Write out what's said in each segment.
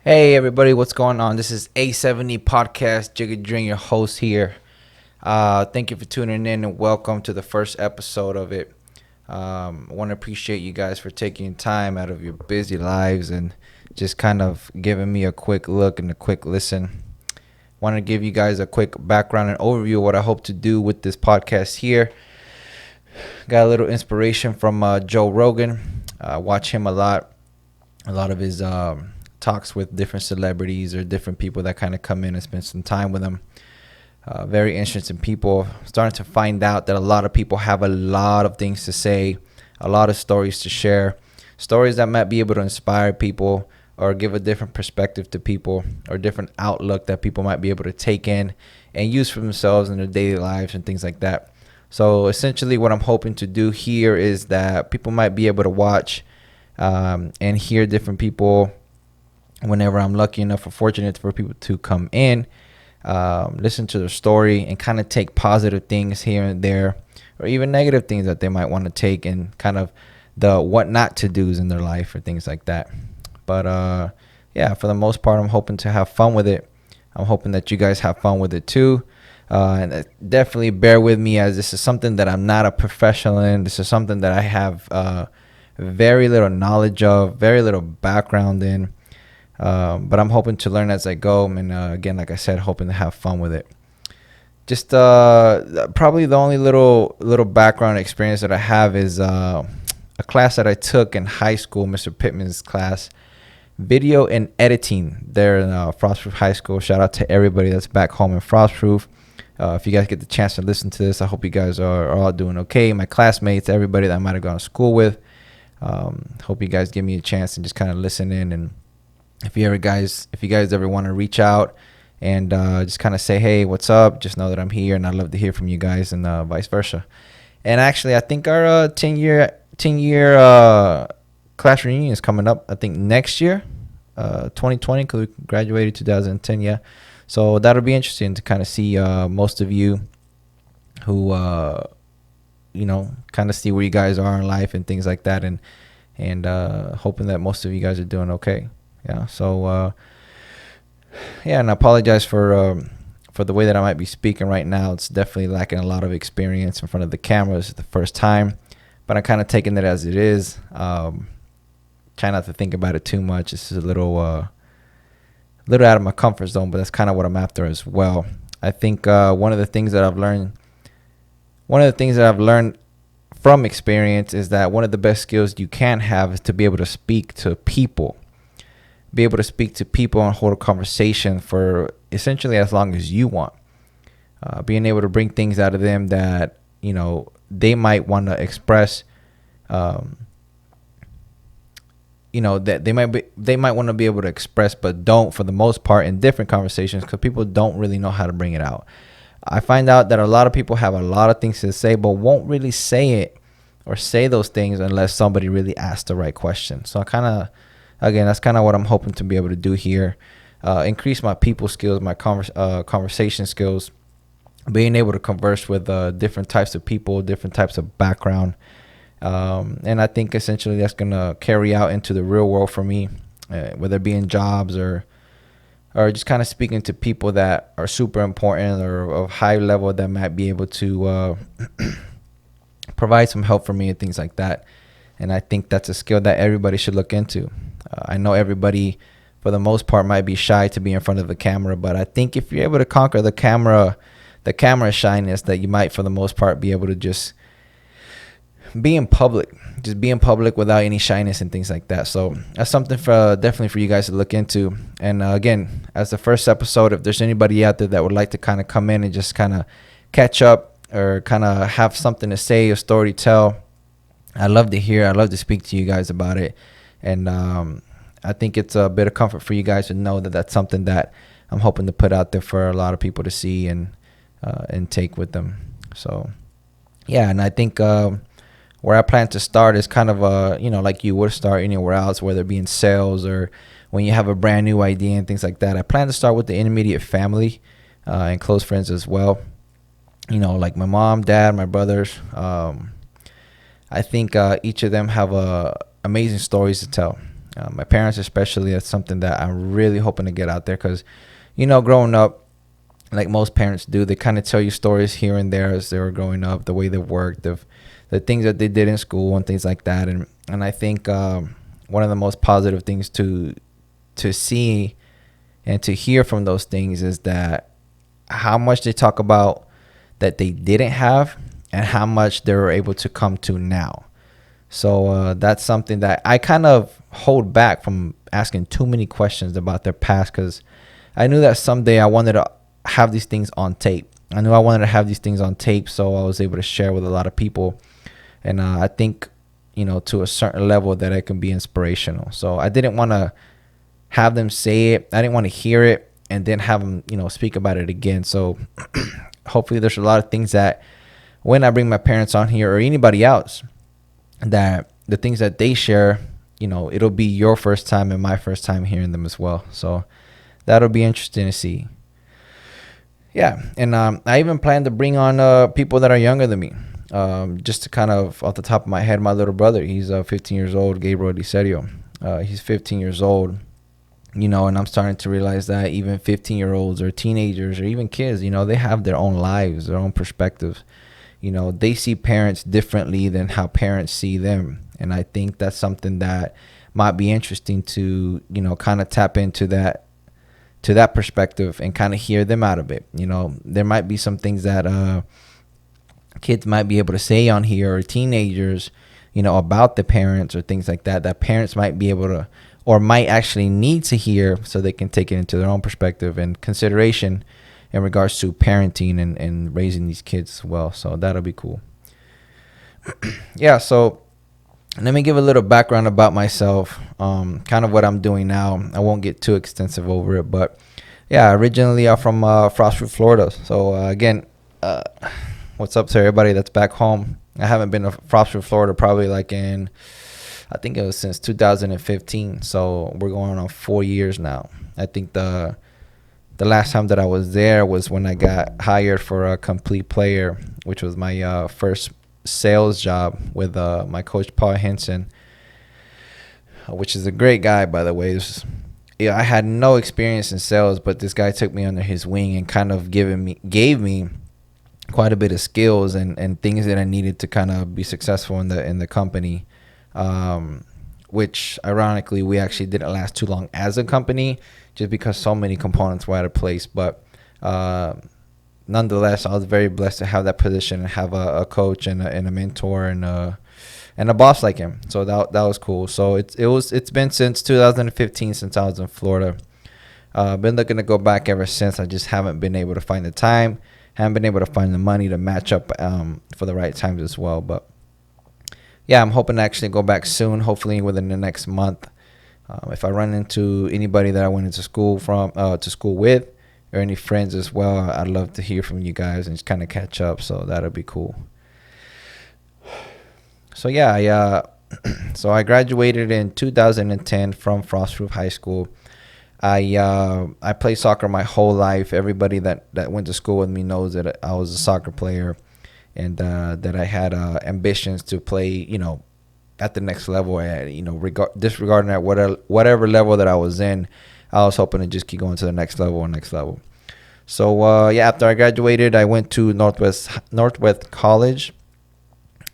Hey everybody, what's going on? This is A7E Podcast, JiggaDrin, your host here. Thank you for tuning in and welcome to the first episode of it. I want to appreciate you guys for taking time out of your busy lives and just kind of giving me a quick look and a quick listen. Want to give you guys a quick background and overview of what I hope to do with this podcast here. Got a little inspiration from Joe Rogan. Watch him a lot. A lot of his talks with different celebrities or different people that kind of come in and spend some time with them. Very interesting people. Starting to find out that a lot of people have a lot of things to say, a lot of stories to share, stories that might be able to inspire people or give a different perspective to people or different outlook that people might be able to take in and use for themselves in their daily lives and things like that. So essentially what I'm hoping to do here is that people might be able to watch and hear different people whenever I'm lucky enough or fortunate for people to come in, listen to their story and kind of take positive things here and there or even negative things that they might want to take and kind of the what not to do's in their life or things like that. But yeah, for the most part, I'm hoping to have fun with it. I'm hoping that you guys have fun with it too. And definitely bear with me as this is something that I'm not a professional in. This is something that I have very little knowledge of, very little background in. But I'm hoping to learn as I go. And again, like I said, hoping to have fun with it. Just probably the only little background experience that I have is a class that I took in high school, Mr. Pittman's class, video and editing there in Frostproof High School. Shout out to everybody that's back home in Frostproof. If you guys get the chance to listen to this, I hope you guys are all doing okay. My classmates, everybody that I might have gone to school with. Hope you guys give me a chance and just kind of listen in. And if you guys ever want to reach out and just kind of say, hey, what's up? Just know that I'm here and I'd love to hear from you guys and vice versa. And actually, I think our 10-year class reunion is coming up, I think next year, 2020, because we graduated 2010, yeah. So that'll be interesting to kind of see most of you who, kind of see where you guys are in life and things like that. And hoping that most of you guys are doing okay. Yeah. So, and I apologize for the way that I might be speaking right now. It's definitely lacking a lot of experience in front of the camera. This is the first time, but I'm kind of taking it as it is. Try not to think about it too much. This is a little out of my comfort zone, but that's kind of what I'm after as well. I think one of the things that I've learned from experience is that one of the best skills you can have is to be able to speak to people. Be able to speak to people and hold a conversation for essentially as long as you want. Being able to bring things out of them that, they might want to express, that they might want to be able to express, but don't for the most part in different conversations because people don't really know how to bring it out. I find out that a lot of people have a lot of things to say, but won't really say it or say those things unless somebody really asks the right question. So that's kind of what I'm hoping to be able to do here. Increase my people skills, my conversation skills, being able to converse with different types of people, different types of background. And I think essentially that's going to carry out into the real world for me, whether it be in jobs or just kind of speaking to people that are super important or of high level that might be able to provide some help for me and things like that. And I think that's a skill that everybody should look into. I know everybody, for the most part, might be shy to be in front of the camera, but I think if you're able to conquer the camera shyness, that you might, for the most part, be able to just be in public without any shyness and things like that. So that's something definitely for you guys to look into. And again, as the first episode, if there's anybody out there that would like to kind of come in and just kind of catch up or kind of have something to say, a story to tell, I'd love to hear. I'd love to speak to you guys about it. And I think it's a bit of comfort for you guys to know that that's something that I'm hoping to put out there for a lot of people to see and take with them. So, yeah, and I think where I plan to start is kind of like you would start anywhere else, whether it be in sales or when you have a brand new idea and things like that. I plan to start with the intermediate family and close friends as well. Like my mom, dad, my brothers. I think each of them have amazing stories to tell. My parents especially, that's something that I'm really hoping to get out there because, growing up, like most parents do, they kind of tell you stories here and there as they were growing up, the way they worked, the things that they did in school and things like that. And I think one of the most positive things to see and to hear from those things is that how much they talk about that they didn't have and how much they were able to come to now. So that's something that I kind of hold back from asking too many questions about their past, because I knew that someday I wanted to have these things on tape. I knew I wanted to have these things on tape so I was able to share with a lot of people. And I think, to a certain level that it can be inspirational. So I didn't want to have them say it. I didn't want to hear it and then have them, speak about it again. So hopefully there's a lot of things that when I bring my parents on here or anybody else, that the things that they share, it'll be your first time and my first time hearing them as well. So that'll be interesting to see. Yeah. And I even plan to bring on people that are younger than me. Just to kind of off the top of my head, my little brother, he's 15 years old, Gabriel DiCerio. He's 15 years old, and I'm starting to realize that even 15-year-olds or teenagers or even kids, they have their own lives, their own perspectives. They see parents differently than how parents see them. And I think that's something that might be interesting to, kind of tap into that perspective and kind of hear them out of it. There might be some things that kids might be able to say on here, or teenagers, about the parents or things like that parents might be able to, or might actually need to hear so they can take it into their own perspective and consideration in regards to parenting and raising these kids as well. So that'll be cool. Yeah, so let me give a little background about myself, kind of what I'm doing now. I won't get too extensive over it, but yeah, originally I'm from Frostproof, Florida. So again, what's up to everybody that's back home? I haven't been to Frostproof, Florida probably I think it was since 2015. So we're going on 4 years now. I think the last time that I was there was when I got hired for a Complete Player, which was my first sales job with my coach, Paul Henson, which is a great guy, by the way. I had no experience in sales, but this guy took me under his wing and kind of gave me quite a bit of skills and things that I needed to kind of be successful in the company, which ironically we actually didn't last too long as a company just because so many components were out of place. But nonetheless, I was very blessed to have that position and have a coach and a mentor and a boss like him. So that was cool. So it's been since 2015 since I was in Florida. Been looking to go back ever since. I just haven't been able to find the time. Haven't been able to find the money to match up for the right times as well. But yeah, I'm hoping to actually go back soon, hopefully within the next month. If I run into anybody that I went into school with, or any friends as well, I'd love to hear from you guys and just kind of catch up. So that'll be cool. So yeah, so I graduated in 2010 from Frostproof High School. I played soccer my whole life. Everybody that went to school with me knows that I was a soccer player, and that I had ambitions to play, at the next level. Disregarding at whatever level that I was in, I was hoping to just keep going to the next level. So yeah, after I graduated, I went to Northwest College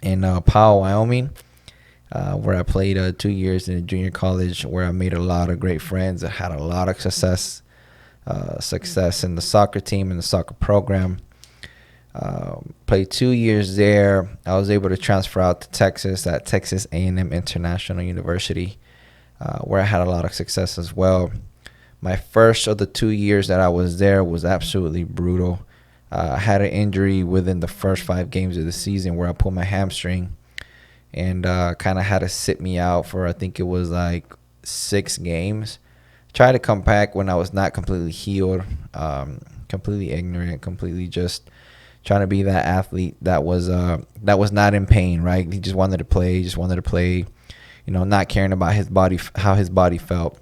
in Powell, Wyoming. Where I played 2 years in a junior college, where I made a lot of great friends. I had a lot of success in the soccer team and the soccer program. Played 2 years there. I was able to transfer out to Texas at Texas A&M International University, where I had a lot of success as well. My first of the 2 years that I was there was absolutely brutal. I had an injury within the first 5 games of the season where I pulled my hamstring. And kind of had to sit me out for, I think it was 6 games. Tried to come back when I was not completely healed, completely ignorant, completely just trying to be that athlete that was not in pain, right? He just wanted to play, not caring about his body, how his body felt.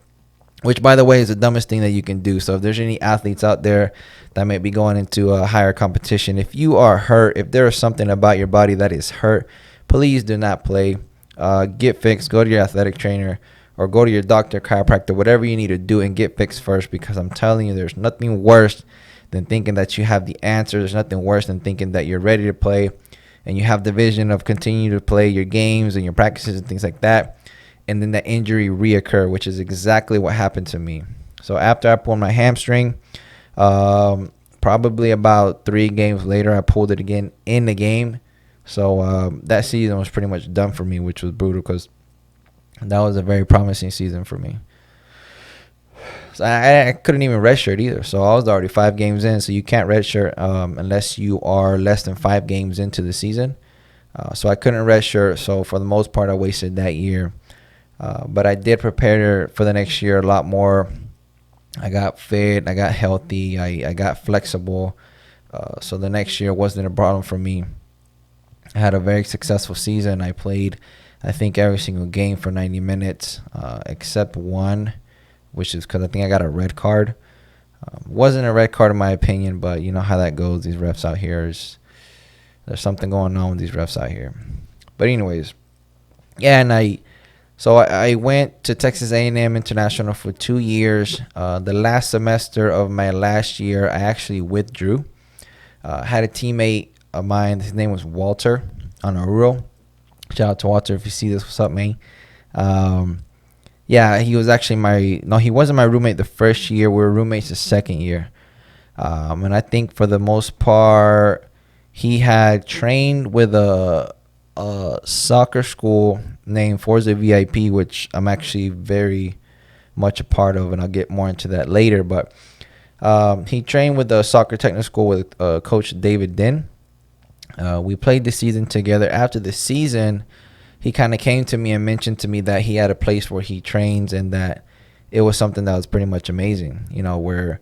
Which, by the way, is the dumbest thing that you can do. So if there's any athletes out there that might be going into a higher competition, if you are hurt, if there is something about your body that is hurt, please do not play. Get fixed. Go to your athletic trainer or go to your doctor, chiropractor, whatever you need to do, and get fixed first, because I'm telling you, there's nothing worse than thinking that you have the answer. There's nothing worse than thinking that you're ready to play and you have the vision of continuing to play your games and your practices and things like that, and then that injury reoccur, which is exactly what happened to me. So after I pulled my hamstring, probably about 3 games later, I pulled it again in the game. So that season was pretty much done for me, which was brutal because that was a very promising season for me. So I couldn't even redshirt either. So I was already 5 games in. So you can't redshirt unless you are less than 5 games into the season. So I couldn't redshirt. So for the most part, I wasted that year. But I did prepare for the next year a lot more. I got fit. I got healthy. I got flexible. So the next year wasn't a problem for me. I had a very successful season. I played, I think, every single game for 90 minutes except one, which is because I think I got a red card. Wasn't a red card in my opinion, but you know how that goes. These refs out here, there's something going on with these refs out here. But anyways, yeah, and I went to Texas A&M International for 2 years. The last semester of my last year, I actually withdrew. Had a teammate of mine. His name was Walter on Oruro. Shout out to Walter if you see this. What's up, man? Yeah, he was actually he wasn't my roommate the first year. We were roommates the second year. And I think for the most part, he had trained with a soccer school named Forza VIP, which I'm actually very much a part of, and I'll get more into that later. But he trained with the soccer technical school with Coach David Din. We played the season together. After the season, he kind of came to me and mentioned to me that he had a place where he trains and that it was something that was pretty much amazing, you know, where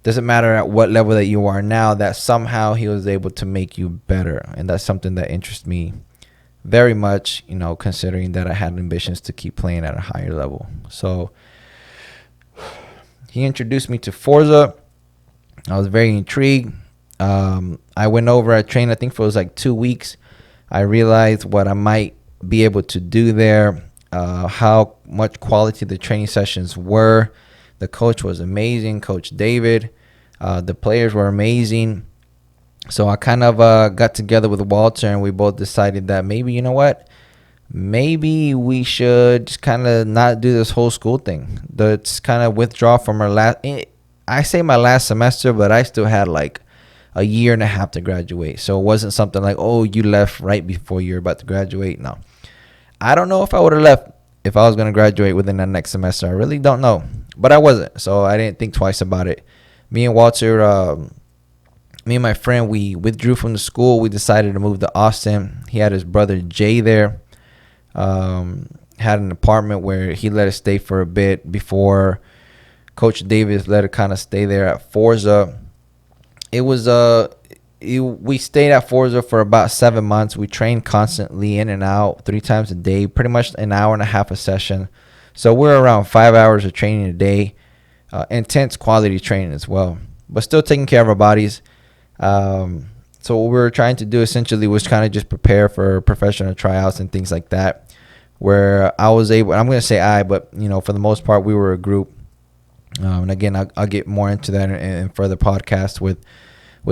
doesn't matter at what level that you are now, that somehow he was able to make you better. And that's something that interests me very much, you know, considering that I had ambitions to keep playing at a higher level. So he introduced me to Forza. I was very intrigued. I went over, I trained, I think for it was like 2 weeks. I realized what I might be able to do there, how much quality the training sessions were. The coach was amazing, Coach David. The players were amazing. So I kind of got together with Walter, and we both decided that maybe, you know what, maybe we should just kind of not do this whole school thing. Let's kind of withdraw from our I say my last semester, but I still had like a year and a half to graduate. So it wasn't something like, oh, you left right before you're about to graduate. No. I don't know if I would have left if I was going to graduate within the next semester. I really don't know. But I wasn't. So I didn't think twice about it. Me and Walter, me and my friend, we withdrew from the school. We decided to move to Austin. He had his brother Jay there. Had an apartment where he let us stay for a bit before Coach Davis let us kind of stay there at Forza. It was we stayed at Forza for about 7 months. We trained constantly in and out 3 times a day, pretty much an hour and a half a session. So we're around 5 hours of training a day, intense quality training as well, but still taking care of our bodies. So what we were trying to do essentially was kind of just prepare for professional tryouts and things like that, where I was able, I'm going to say but you know, for the most part, we were a group. And again, I'll get more into that in further podcasts with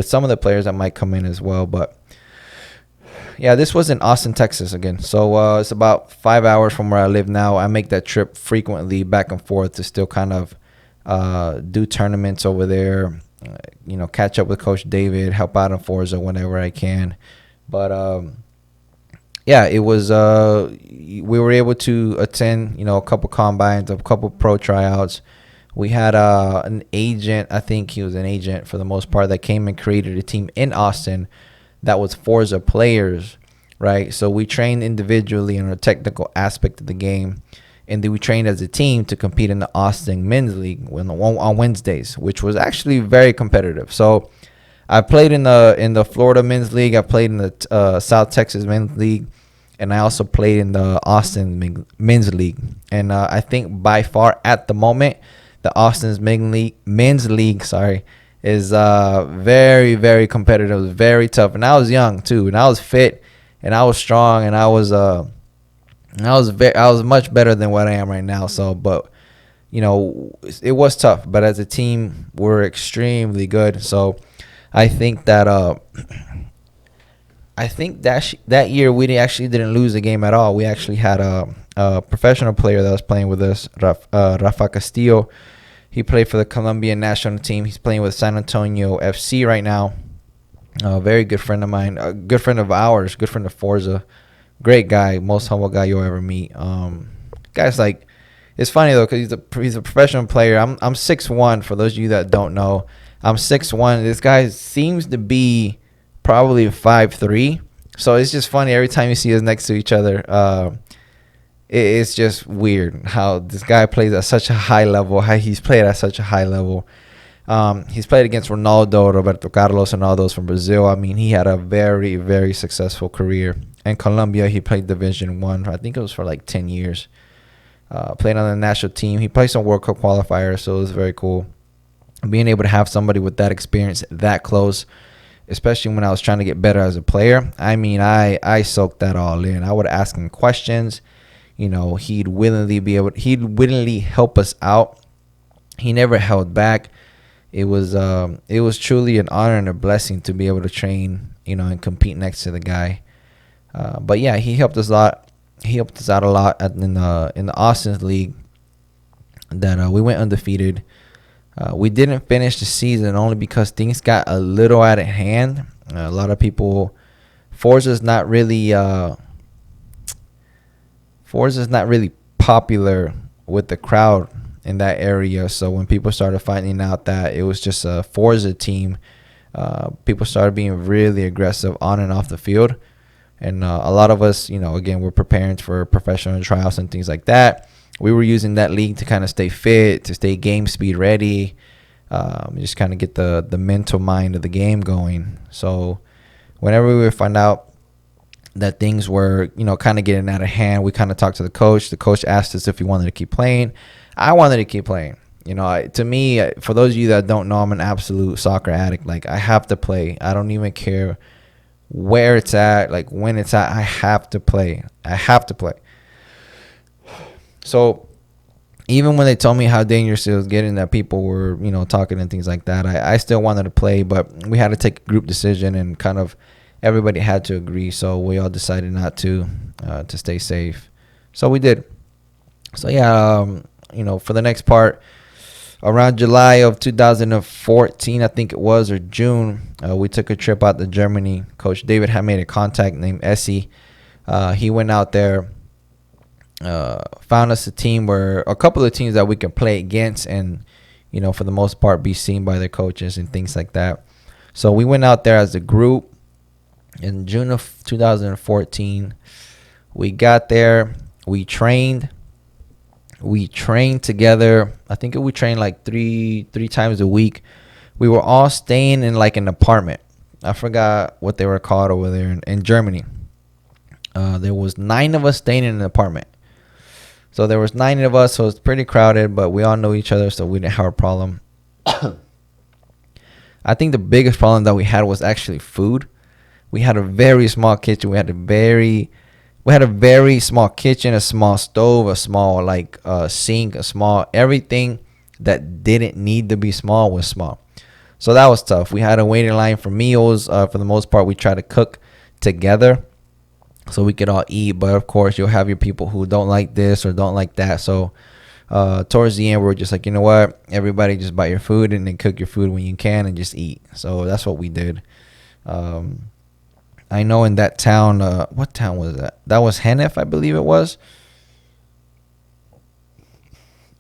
some of the players that might come in as well. But yeah, this was in Austin, Texas again. So it's about 5 hours from where I live now. I make that trip frequently back and forth to still kind of do tournaments over there, you know, catch up with Coach David, help out on Forza whenever I can. But yeah, it was we were able to attend, you know, a couple combines, a couple pro tryouts. We had an agent, I think he was an agent for the most part, that came and created a team in Austin that was Forza players, right? So we trained individually in a technical aspect of the game, and then we trained as a team to compete in the Austin Men's League on Wednesdays, which was actually very competitive. So I played in the Florida Men's League, I played in the South Texas Men's League, and I also played in the Austin Men's League. And I think by far at the moment, the Austin's Men's League, is very, very competitive. It was very tough. And I was young, too. And I was fit. And I was strong. And I was, And I was much better than what I am right now. So, but it was tough. But as a team, we're extremely good. So, I think that that year we actually didn't lose the game at all. We actually had a professional player that was playing with us, Rafa Castillo. He played for the Colombian national team. He's playing with San Antonio FC right now. A very good friend of mine, a good friend of ours, good friend of Forza. Great guy, most humble guy you'll ever meet. Guy's like, it's funny though because he's a professional player. I'm 6'1". For those of you that don't know, I'm 6'1". This guy seems to be probably 5'3". So it's just funny every time you see us next to each other. It's just weird how this guy plays at such a high level. How he's played at such a high level. He's played against Ronaldo, Roberto Carlos, and all those from Brazil. I mean, he had a very, very successful career. In Colombia, he played Division 1. I think it was for like 10 years. Played on the national team. He played some World Cup qualifiers, so it was very cool. Being able to have somebody with that experience that close, especially when I was trying to get better as a player. I mean, I soaked that all in. I would ask him questions. He'd willingly help us out. He never held back. It was truly an honor and a blessing to be able to train, and compete next to the guy. But yeah, he helped us a lot. He helped us out a lot in the Austin's league. That we went undefeated. We didn't finish the season only because things got a little out of hand. A lot of people, Forza's not really popular with the crowd in that area. So when people started finding out that it was just a Forza team, people started being really aggressive on and off the field. And a lot of us, again, we're preparing for professional tryouts and things like that. We were using that league to kind of stay fit, to stay game speed ready, just kind of get the mental mind of the game going. So whenever we would find out that things were, kind of getting out of hand, we kind of talked to the coach. The coach asked us if we wanted to keep playing. I wanted to keep playing. To me, for those of you that don't know, I'm an absolute soccer addict. Like, I have to play. I don't even care where it's at, like when it's at. I have to play. So even when they told me how dangerous it was getting, that people were, talking and things like that, I still wanted to play, but we had to take a group decision and kind of everybody had to agree. So we all decided not to stay safe. So we did. So yeah, for the next part, around July of 2014, I think it was, or June, we took a trip out to Germany. Coach David had made a contact named Essie. He went out there, found us a couple of teams that we could play against and, for the most part, be seen by their coaches and things like that. So we went out there as a group in June of 2014. We got there. We trained together. I think we trained like three times a week. We were all staying in like an apartment. I forgot what they were called over there in Germany. There was 9 of us staying in an apartment. So there was 9 of us, so it's pretty crowded, but we all know each other, so we didn't have a problem. I think the biggest problem that we had was actually food. We had a very small kitchen. We had a very small kitchen, a small stove, a small sink, a small everything that didn't need to be small was small. So that was tough. We had a waiting line for meals. For the most part, we tried to cook together so we could all eat. But of course, you'll have your people who don't like this or don't like that. So towards the end, we were just like, you know what? Everybody just buy your food and then cook your food when you can and just eat. So that's what we did. I know in that town, what town was that? That was Hennef, I believe it was.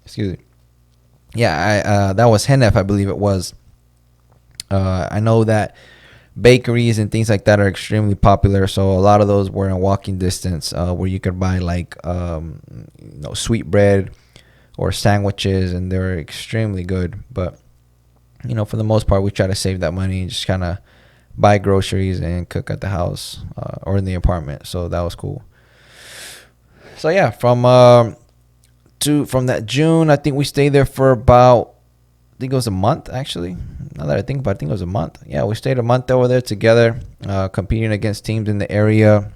Excuse me. Yeah, that was Hennef, I believe it was. I know that bakeries and things like that are extremely popular, so a lot of those were in walking distance, where you could buy sweet bread or sandwiches, and they're extremely good. But for the most part, we try to save that money and just kind of buy groceries and cook at the house or in the apartment. So that was cool. So yeah, from that June, I think we stayed there for about, I think it was a month actually. Now that I think about it, I think it was a month. Yeah, we stayed a month over there together, competing against teams in the area.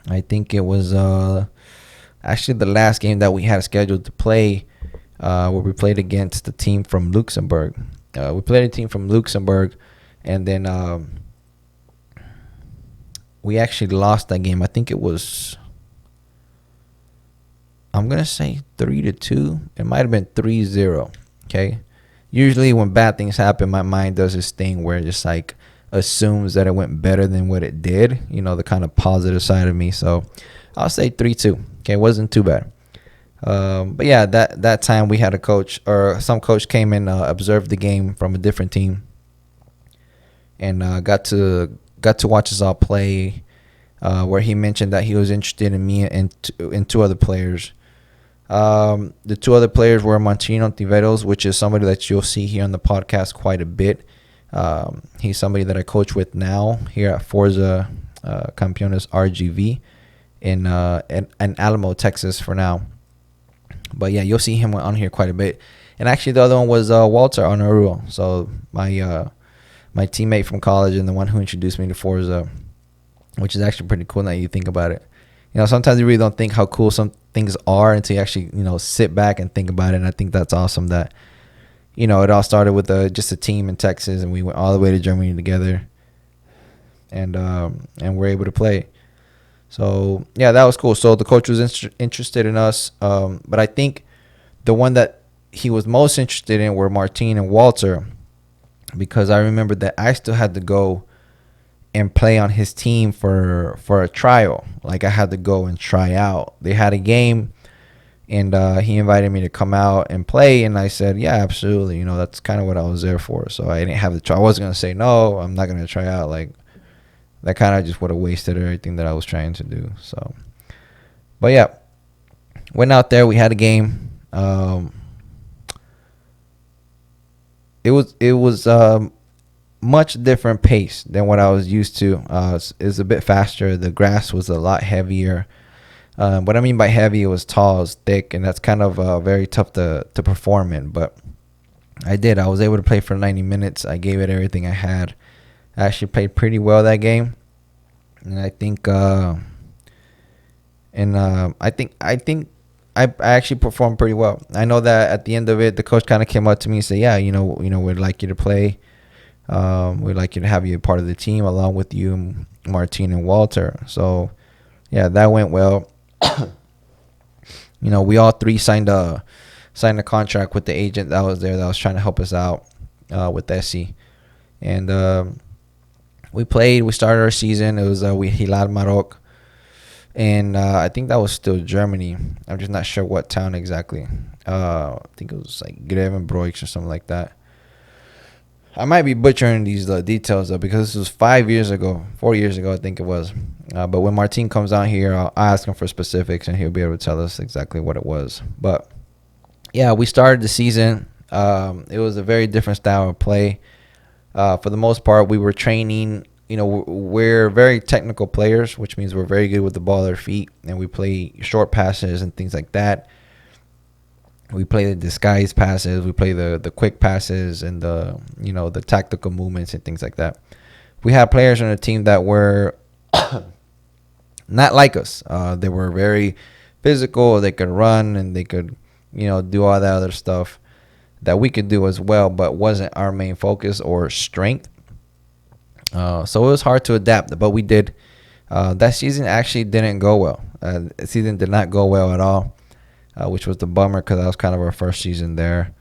I think it was Actually, the last game that we had scheduled to play, where we played against the team from Luxembourg. We played a team from Luxembourg, and then we actually lost that game. I think it was, I'm going to say 3-2. It might have been 3-0. Okay. Usually when bad things happen, my mind does this thing where it just like assumes that it went better than what it did. You know, the kind of positive side of me. So I'll say 3-2. Okay. It wasn't too bad. But yeah, that time we had a coach, or some coach came and observed the game from a different team, and got to watch us all play. Where he mentioned that he was interested in me and two other players. The two other players were Martino Tiveros, which is somebody that you'll see here on the podcast quite a bit. He's somebody that I coach with now here at Forza Campeones RGV in Alamo, Texas for now. But yeah, you'll see him on here quite a bit. And actually, the other one was Walter Honoruo. So my teammate from college and the one who introduced me to Forza, which is actually pretty cool now you think about it. You know, sometimes you really don't think how cool some things are until you actually, you know, sit back and think about it. And I think that's awesome that, you know, it all started with just a team in Texas, and we went all the way to Germany together, and we're able to play. So yeah, that was cool. So the coach was interested in us, but I think the one that he was most interested in were Martin and Walter, because I remember that I still had to go and play on his team for a trial. Like, I had to go and try out. They had a game, and he invited me to come out and play, and I said, yeah, absolutely. You know, that's kind of what I was there for. So I didn't have to try. I wasn't gonna say no, I'm not gonna try out. Like, that kind of just would have wasted everything that I was trying to do. So, but yeah, went out there. We had a game. It was much different pace than what I was used to. It's a bit faster. The grass was a lot heavier. What I mean by heavy, it was tall, it was thick, and that's kind of very tough to perform in. But I did. I was able to play for 90 minutes. I gave it everything I had. I actually played pretty well that game, and I think I actually performed pretty well. I know that at the end of it, the coach kind of came up to me and said, "Yeah, we'd like you to play. We'd like you to have you a part of the team along with you, Martin and Walter." So yeah, that went well. We all three signed a contract with the agent that was there that was trying to help us out with SC. And we played. We started our season. It was Hilal Maroc. And I think that was still Germany. I'm just not sure what town exactly. I think it was like Grevenbroich or something like that. I might be butchering these details though, because this was 4 years ago, I think it was. But when Martin comes out here, I'll ask him for specifics, and he'll be able to tell us exactly what it was. But yeah, we started the season. It was a very different style of play. For the most part, we were training. We're very technical players, which means we're very good with the ball at our feet, and we play short passes and things like that. We play the disguise passes, we play the quick passes, and the tactical movements and things like that. We had players on the team that were not like us. They were very physical. They could run, and they could, do all that other stuff that we could do as well, but wasn't our main focus or strength. So it was hard to adapt, but we did. That season actually didn't go well. The season did not go well at all, which was the bummer, because that was kind of our first season there.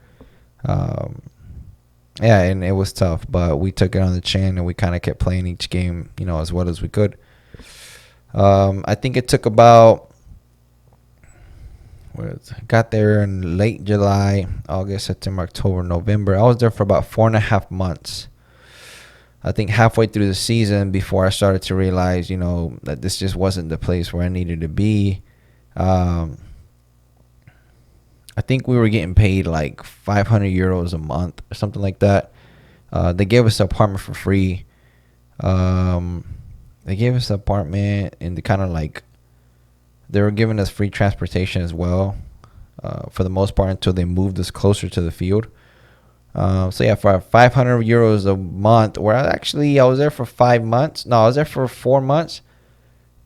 Yeah, and it was tough, but we took it on the chin, and we kind of kept playing each game, as well as we could. I think it took about, got there in late July, August, September, October, November. I was there for about 4.5 months. I think halfway through the season, before I started to realize, that this just wasn't the place where I needed to be. I think we were getting paid like 500 euros a month or something like that. They gave us an apartment for free. They gave us an apartment, and they were giving us free transportation as well, for the most part, until they moved us closer to the field. So yeah, for 500 euros a month, I was there for 5 months. No, I was there for 4 months,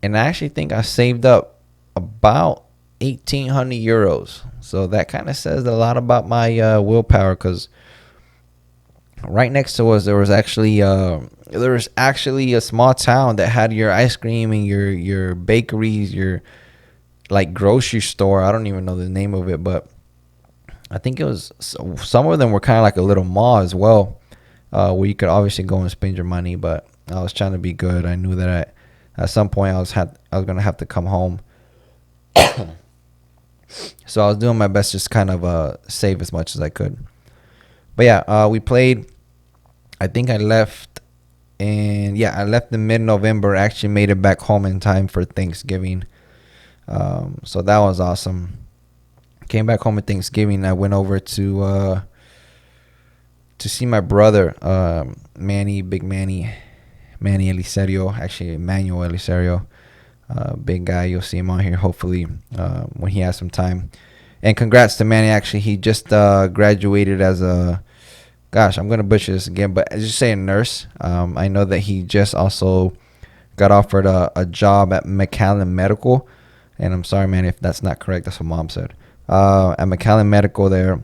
and I actually think I saved up about 1,800 euros. So that kind of says a lot about my willpower, because right next to us there was actually a small town that had your ice cream and your bakeries, your like grocery store. I don't even know the name of it, but I think it was, some of them were kind of like a little mall as well, where you could obviously go and spend your money. But I was trying to be good. I knew that at some point I was gonna have to come home, so I was doing my best, just kind of save as much as I could. But yeah, we played. I think I left in mid-November. Actually made it back home in time for Thanksgiving. So that was awesome. Came back home at Thanksgiving. I went over to see my brother, Big Manny Eliserio, actually Emmanuel Eliserio, big guy. You'll see him on here hopefully when he has some time. And congrats to Manny. Actually, he just graduated as a, gosh, I'm gonna butcher this again, but I just say a nurse. I know that he just also got offered a job at McAllen Medical, and I'm sorry, man, if that's not correct. That's what Mom said. At McAllen Medical there,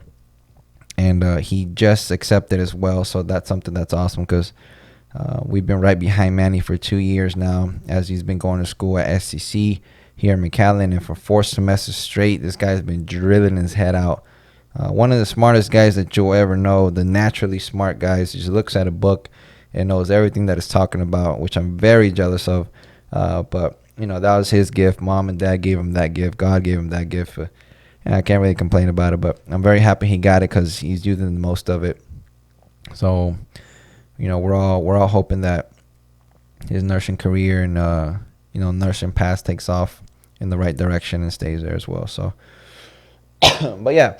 and he just accepted as well. So that's something that's awesome, because we've been right behind Manny for 2 years now, as he's been going to school at SCC here in McAllen, and for 4 semesters straight, this guy's been drilling his head out. One of the smartest guys that you'll ever know, the naturally smart guys. He just looks at a book and knows everything that it's talking about, which I'm very jealous of. But that was his gift. Mom and Dad gave him that gift. God gave him that gift. And I can't really complain about it, but I'm very happy he got it, because he's using the most of it. So, we're all hoping that his nursing career and nursing path takes off in the right direction and stays there as well. So, but yeah,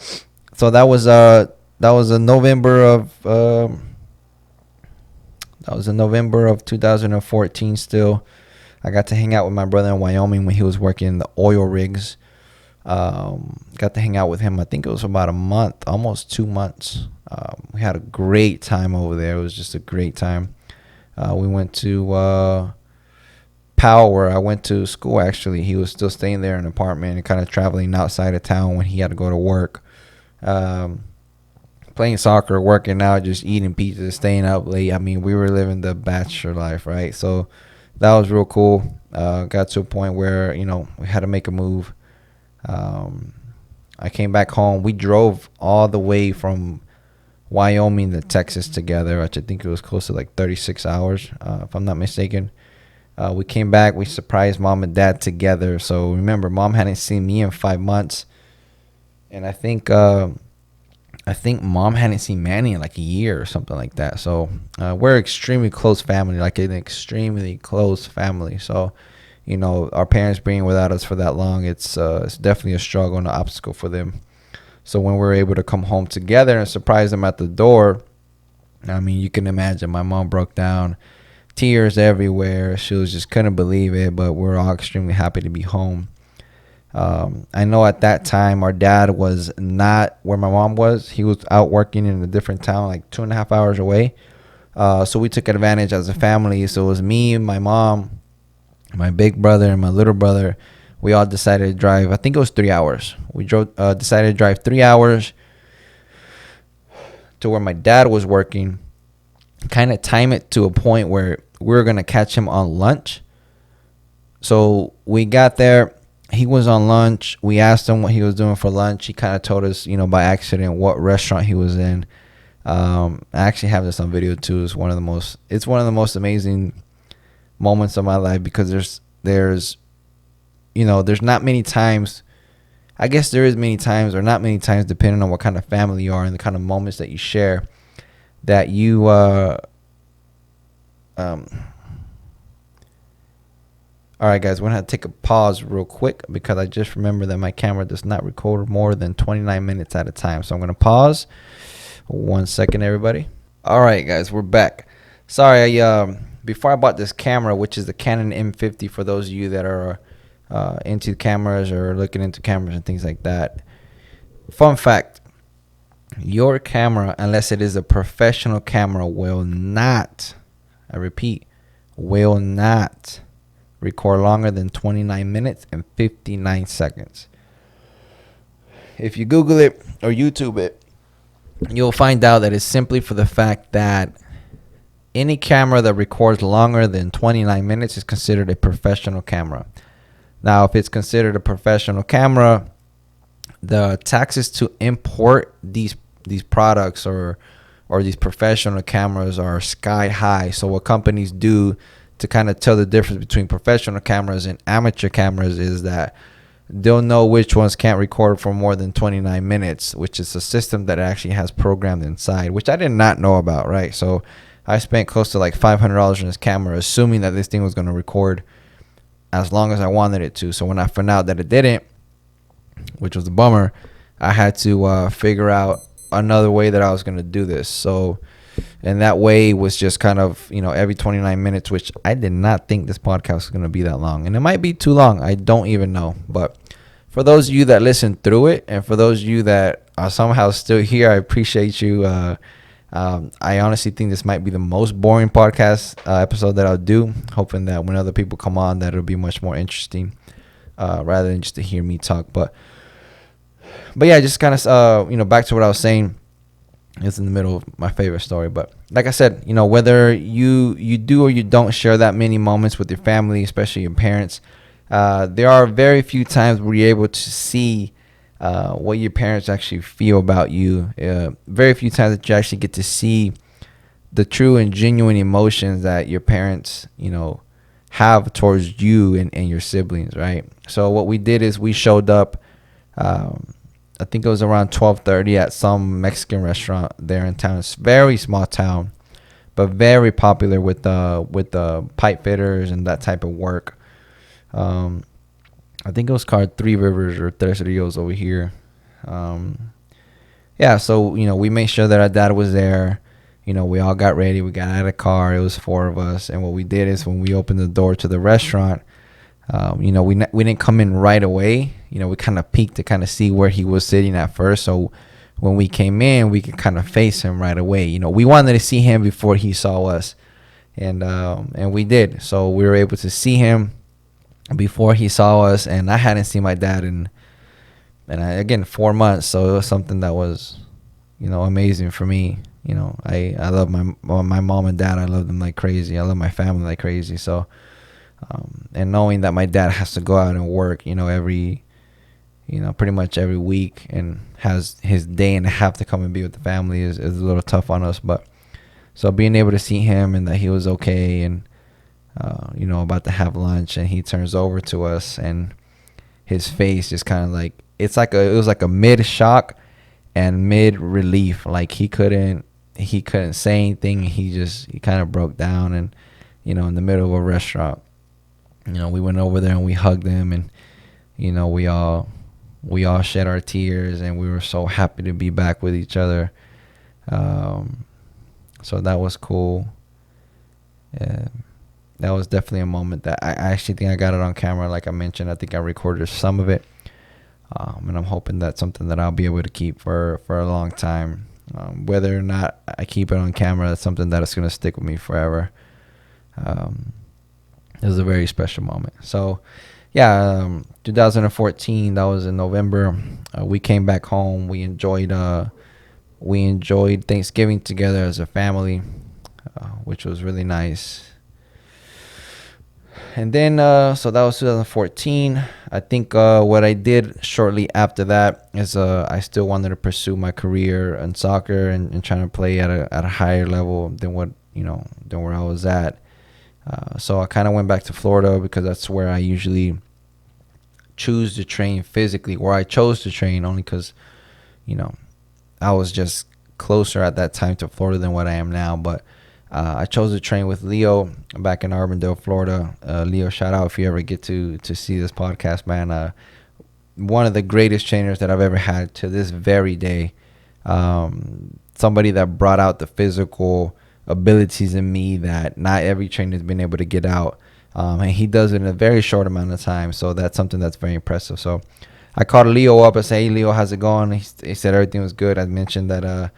so that was in November of 2014. Still, I got to hang out with my brother in Wyoming when he was working in the oil rigs. Got to hang out with him. I think it was about a month, almost 2 months. We had a great time over there. It was just a great time. We went to Powell, where I went to school. Actually, he was still staying there in an apartment and kind of traveling outside of town when he had to go to work. Playing soccer, working out, just eating pizza, staying up late. I mean, we were living the bachelor life, right? So that was real cool. Got to a point where we had to make a move. I came back home. We drove all the way from Wyoming to Texas together, which I think it was close to like 36 hours, if I'm not mistaken. We came back. We surprised Mom and Dad together. So remember, Mom hadn't seen me in 5 months, and I think Mom hadn't seen Manny in like a year or something like that. So we're extremely close family, like an extremely close family. So our parents being without us for that long, it's definitely a struggle and an obstacle for them. So when we were able to come home together and surprise them at the door, I mean, you can imagine my mom broke down, tears everywhere. She was just couldn't believe it, but we're all extremely happy to be home. I know at that time our dad was not where my mom was. He was out working in a different town, like 2.5 hours away. So we took advantage as a family. So it was me, my mom, my big brother, and my little brother. We all decided to drive. I think it was 3 hours. We decided to drive 3 hours to where my dad was working. Kind of time it to a point where we were gonna catch him on lunch. So we got there. He was on lunch. We asked him what he was doing for lunch. He kind of told us, by accident, what restaurant he was in. I actually have this on video too. It's one of the most amazing moments of my life, because there's not many times. I guess there is many times, or not many times, depending on what kind of family you are and the kind of moments that you share, that you all right, guys, we're going to take a pause real quick, because I just remember that my camera does not record more than 29 minutes at a time. So I'm going to pause. 1 second, everybody. All right, guys, we're back. Sorry, before I bought this camera, which is the Canon M50, for those of you that are into cameras or looking into cameras and things like that. Fun fact, your camera, unless it is a professional camera, will not, I repeat, will not record longer than 29 minutes and 59 seconds. if you Google it or YouTube it, you'll find out that it's simply for the fact that any camera that records longer than 29 minutes is considered a professional camera. Now, if it's considered a professional camera, the taxes to import these products or these professional cameras are sky high. So what companies do to kind of tell the difference between professional cameras and amateur cameras is that they'll know which ones can't record for more than 29 minutes, which is a system that actually has programmed inside, which I did not know about, right? So I spent close to like $500 on this camera, assuming that this thing was going to record as long as I wanted it to. So when I found out that it didn't, which was a bummer, I had to figure out another way that I was going to do this. So, and that way was just kind of, every 29 minutes, which I did not think this podcast was going to be that long. And it might be too long. I don't even know. But for those of you that listen through it, and for those of you that are somehow still here, I appreciate you. I honestly think this might be the most boring podcast episode that I'll do, hoping that when other people come on, that it'll be much more interesting rather than just to hear me talk. But yeah, just kind of, back to what I was saying. It's in the middle of my favorite story. But like I said, whether you do or you don't share that many moments with your family, especially your parents, there are very few times where you're able to see what your parents actually feel about you. Very few times that you actually get to see the true and genuine emotions that your parents, have towards you and your siblings, right? So what we did is we showed up, I think it was around 12:30 at some Mexican restaurant there in town. It's a very small town, but very popular with the pipe fitters and that type of work. I think it was called Three Rivers or Tres Rios over here. Yeah, so, we made sure that our dad was there. We all got ready. We got out of the car. It was 4 of us. And what we did is when we opened the door to the restaurant, we didn't come in right away. We kind of peeked to kind of see where he was sitting at first. So when we came in, we could kind of face him right away. We wanted to see him before he saw us. And we did. So we were able to see him before he saw us. And I hadn't seen my dad in 4 months. So it was something that was, amazing for me. I love my mom and dad. I love them like crazy. I love my family like crazy. So, and knowing that my dad has to go out and work, every, pretty much every week and has his day and a half to come and be with the family is a little tough on us. But so being able to see him and that he was okay and, about to have lunch, and he turns over to us and his face just kind of like, it was like a mid shock and mid relief. Like he couldn't say anything. He kind of broke down and, in the middle of a restaurant, we went over there and we hugged him, and, we all shed our tears, and we were so happy to be back with each other. So that was cool. That was definitely a moment that I actually think I got it on camera. Like I mentioned, I think I recorded some of it. And I'm hoping that's something that I'll be able to keep for a long time. Whether or not I keep it on camera, that's something that is going to stick with me forever. It was a very special moment. So, yeah, 2014, that was in November. We came back home. We enjoyed Thanksgiving together as a family, which was really nice. And then, so that was 2014. I think what I did shortly after that is I still wanted to pursue my career in soccer and trying to play at a higher level than where I was at. So I kind of went back to Florida because that's where I usually choose to train physically, where I chose to train only because, I was just closer at that time to Florida than what I am now. But I chose to train with Leo back in Arbondale, Florida. Leo, shout out if you ever get to see this podcast, man. One of the greatest trainers that I've ever had to this very day. Somebody that brought out the physical abilities in me that not every trainer has been able to get out. And he does it in a very short amount of time. So that's something that's very impressive. So I called Leo up and said, "Hey, Leo, how's it going?" He said everything was good. I mentioned that I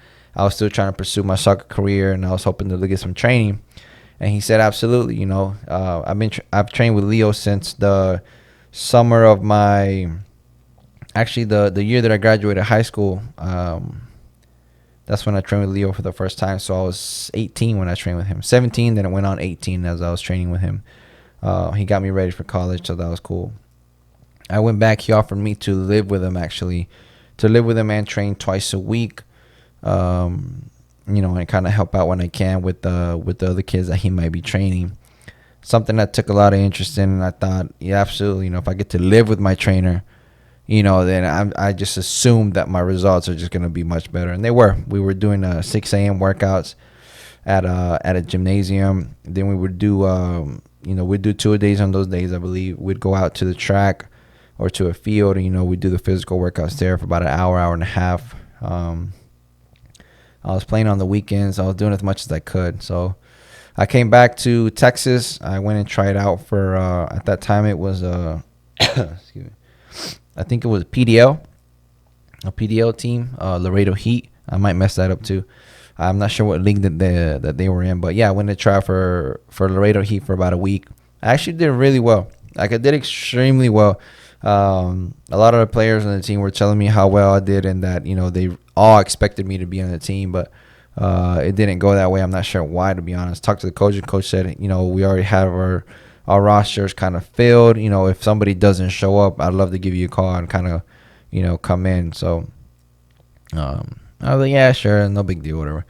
was still trying to pursue my soccer career, and I was hoping to get some training. And he said, absolutely. I've trained with Leo since the summer of my actually the year that I graduated high school, that's when I trained with Leo for the first time. So I was 18 when I trained with him. 17, then it went on 18 as I was training with him. He got me ready for college, so that was cool. I went back. He offered me to live with him, actually, to live with him and train twice a week. And kind of help out when I can with the other kids that he might be training. Something that took a lot of interest in, and I thought, yeah, absolutely. If I get to live with my trainer, then I just assumed that my results are just going to be much better. And they were. We were doing 6 a.m. workouts at a gymnasium. Then we would do, we'd do 2 days on those days, I believe. We'd go out to the track or to a field, and we'd do the physical workouts there for about an hour, hour and a half. I was playing on the weekends. I was doing as much as I could. So I came back to Texas. I went and tried out for, at that time it was, excuse me, I think it was a PDL team, Laredo Heat. I might mess that up too. I'm not sure what league that they were in, but yeah, I went to try for Laredo Heat for about a week. I actually did really well. Like, I did extremely well. A lot of the players on the team were telling me how well I did, and that they all expected me to be on the team, but it didn't go that way. I'm not sure why, to be honest. Talked to the coach, and coach said, we already have our rosters kind of filled. If somebody doesn't show up, I'd love to give you a call and kind of, come in. So I was like, yeah, sure, no big deal, whatever.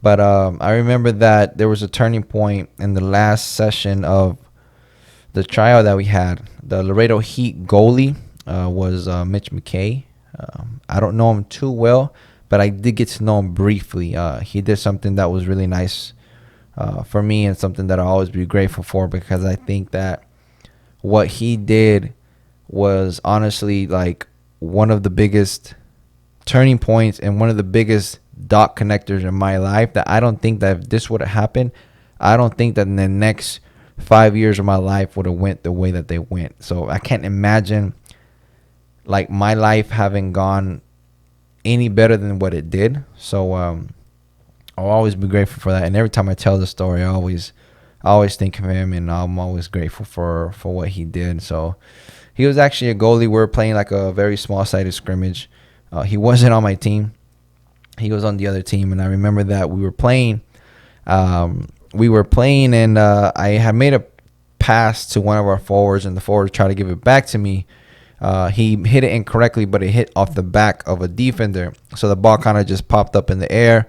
But I remember that there was a turning point in the last session of the tryout that we had. The Laredo Heat goalie was Mitch McKay. I don't know him too well, but I did get to know him briefly. He did something that was really nice for me, and something that I'll always be grateful for, because I think that what he did was honestly like one of the biggest turning points and one of the biggest dot connectors in my life, that I don't think that if this would have happened, I don't think that in the next 5 years of my life would have went the way that they went. So I can't imagine like my life having gone any better than what it did. So I'll always be grateful for that. And every time I tell the story, I always think of him, and I'm always grateful for what he did. So he was actually a goalie. We were playing like a very small-sided scrimmage. He wasn't on my team. He was on the other team, and I remember that we were playing. And I had made a pass to one of our forwards, and the forward tried to give it back to me. He hit it incorrectly, but it hit off the back of a defender. So the ball kind of just popped up in the air.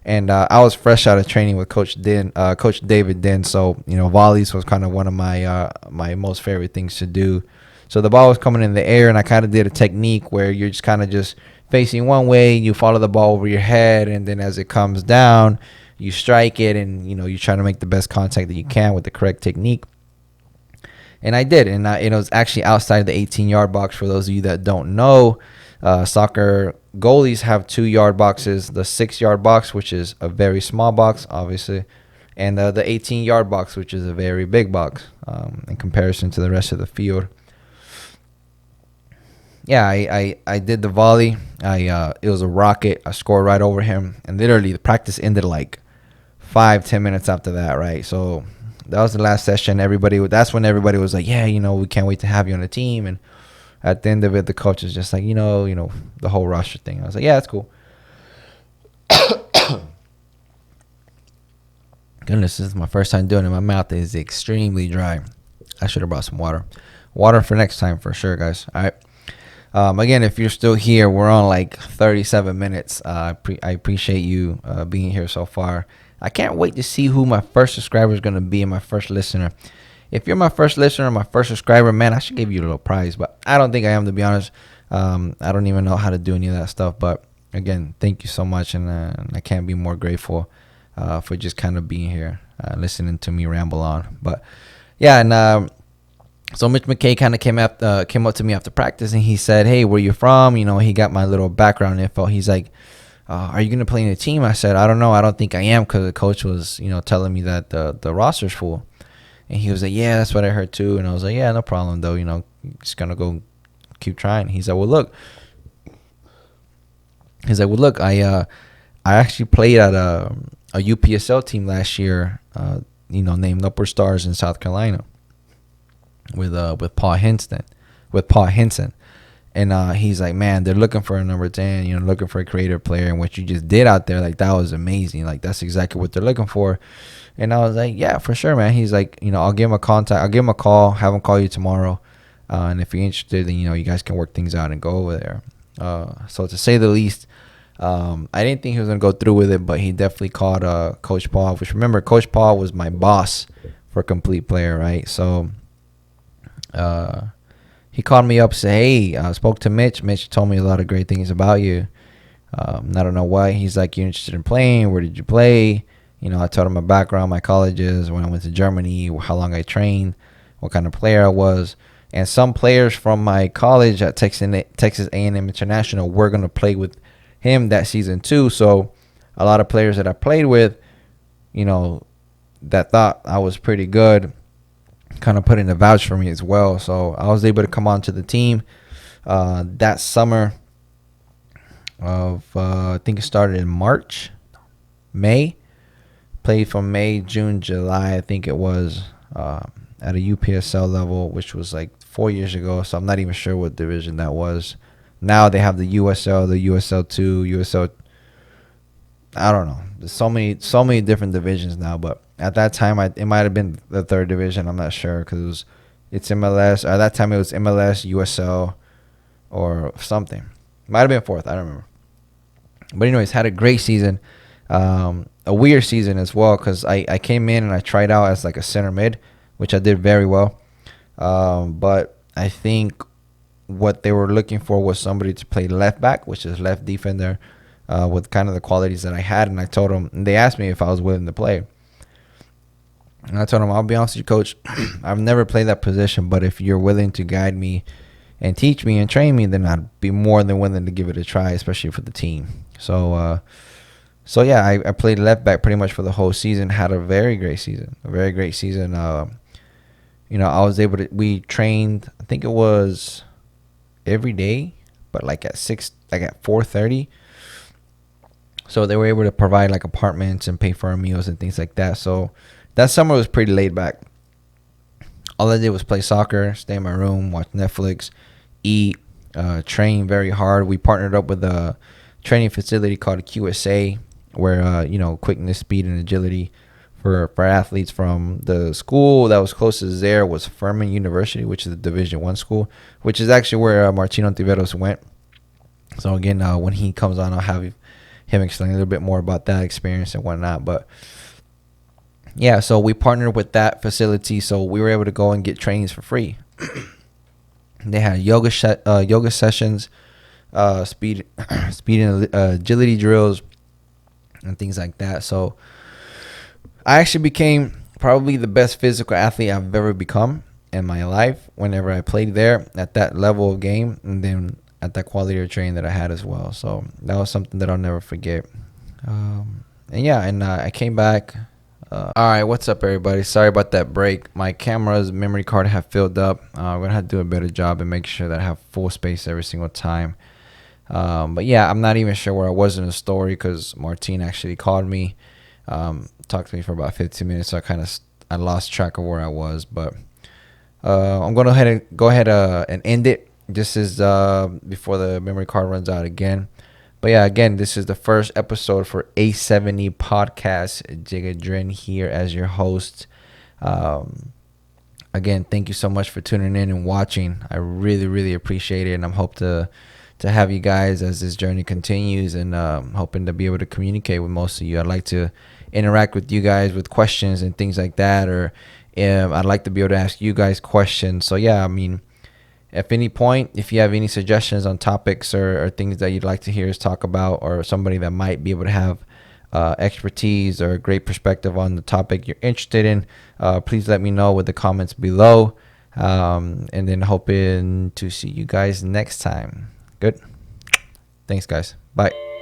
And I was fresh out of training with Coach David Din. So, volleys was kind of one of my my most favorite things to do. So the ball was coming in the air, and I kind of did a technique where you're just kind of just facing one way, you follow the ball over your head, and then as it comes down, you strike it, and, you try to make the best contact that you can with the correct technique. And I did, and it was actually outside the 18-yard box. For those of you that don't know, soccer goalies have 2-yard boxes: the 6-yard box, which is a very small box, obviously, and the 18-yard box, which is a very big box in comparison to the rest of the field. Yeah, I did the volley. It was a rocket. I scored right over him, and literally the practice ended like 5-10 minutes after that, right? So that was the last session. That's when everybody was like, yeah, we can't wait to have you on the team. And at the end of it, the coach was just like, the whole roster thing. I was like, yeah, that's cool. Goodness, this is my first time doing it. My mouth is extremely dry. I should have brought some water. Water for next time for sure, guys. All right. Again, if you're still here, we're on like 37 minutes. I appreciate you being here so far. I can't wait to see who my first subscriber is going to be and my first listener. If you're my first listener, my first subscriber, man, I should give you a little prize, but I don't think I am, to be honest. I don't even know how to do any of that stuff. But again, thank you so much, and I can't be more grateful for just kind of being here, listening to me ramble on. But yeah, and so Mitch McKay kind of came up to me after practice, and he said, "Hey, where you from?" He got my little background info. He's like, "Are you gonna play in the team?" I said, "I don't know. I don't think I am," because the coach was, telling me that the roster's full. And he was like, "Yeah, that's what I heard too." And I was like, "Yeah, no problem though. Just gonna go keep trying." He's like, "Well, look." I actually played at a UPSL team last year, named Upper Stars in South Carolina, with Paul Henson. And he's like, man, they're looking for a number 10, looking for a creative player. And what you just did out there, like, that was amazing. Like, that's exactly what they're looking for. And I was like, yeah, for sure, man. He's like, I'll give him a contact. I'll give him a call, have him call you tomorrow. And if you're interested, then, you guys can work things out and go over there. So to say the least, I didn't think he was going to go through with it, but he definitely called Coach Paul, which, remember, Coach Paul was my boss for Complete Player, right? So he called me up, said, hey, I spoke to Mitch. Mitch told me a lot of great things about you. I don't know why. He's like, you interested in playing? Where did you play? I told him my background, my colleges, when I went to Germany, how long I trained, what kind of player I was. And some players from my college at Texas A&M International were going to play with him that season too. So a lot of players that I played with, that thought I was pretty good, kind of put in a vouch for me as well. So I was able to come on to the team that summer of, I think it started in May. Played from May, June, July, I think it was, at a UPSL level, which was like 4 years ago. So I'm not even sure what division that was. Now they have the USL, the USL2, USL. I don't know. There's so many different divisions now. But at that time, it might have been the third division. I'm not sure because it's MLS. At that time, it was MLS, USL, or something. Might have been fourth. I don't remember. But anyways, had a great season. A weird season as well because I came in and I tried out as like a center mid, which I did very well. But I think what they were looking for was somebody to play left back, which is left defender, with kind of the qualities that I had. And I told them, and they asked me if I was willing to play. And I told them, I'll be honest with you, coach, I've never played that position, but if you're willing to guide me and teach me and train me, then I'd be more than willing to give it a try, especially for the team. So yeah, I played left back pretty much for the whole season. Had a very great season. I was able to. We trained. I think it was every day, but like at 4:30. So they were able to provide like apartments and pay for our meals and things like that. So that summer was pretty laid back. All I did was play soccer, stay in my room, watch Netflix, eat, train very hard. We partnered up with a training facility called QSA, where quickness, speed, and agility for athletes from the school that was closest there was Furman University, which is a Division I school, which is actually where Martino Tiveros went. So again, when he comes on, I'll have him explain a little bit more about that experience and whatnot. But yeah, so we partnered with that facility, so we were able to go and get trainings for free. They had yoga sessions, speed and agility drills, and things like that. So I actually became probably the best physical athlete I've ever become in my life whenever I played there at that level of game, and then at that quality of training that I had as well. So that was something that I'll never forget. I came back. All right, what's up, everybody? Sorry about that break. My camera's memory card have filled up. I'm gonna have to do a better job and make sure that I have full space every single time. But yeah, I'm not even sure where I was in the story because Martine actually called me, talked to me for about 15 minutes. So I lost track of where I was. But I'm gonna go ahead and end it. This is before the memory card runs out again. But yeah, again, this is the first episode for A7E Podcast. JiggaDrin here as your host. Again, thank you so much for tuning in and watching. I really, really appreciate it, and I'm hope to have you guys as this journey continues, and hoping to be able to communicate with most of you. I'd like to interact with you guys with questions and things like that, or I'd like to be able to ask you guys questions. So yeah, I mean, at any point, if you have any suggestions on topics or things that you'd like to hear us talk about, or somebody that might be able to have expertise or a great perspective on the topic you're interested in, please let me know with the comments below. And then hoping to see you guys next time. Good. Thanks, guys. Bye.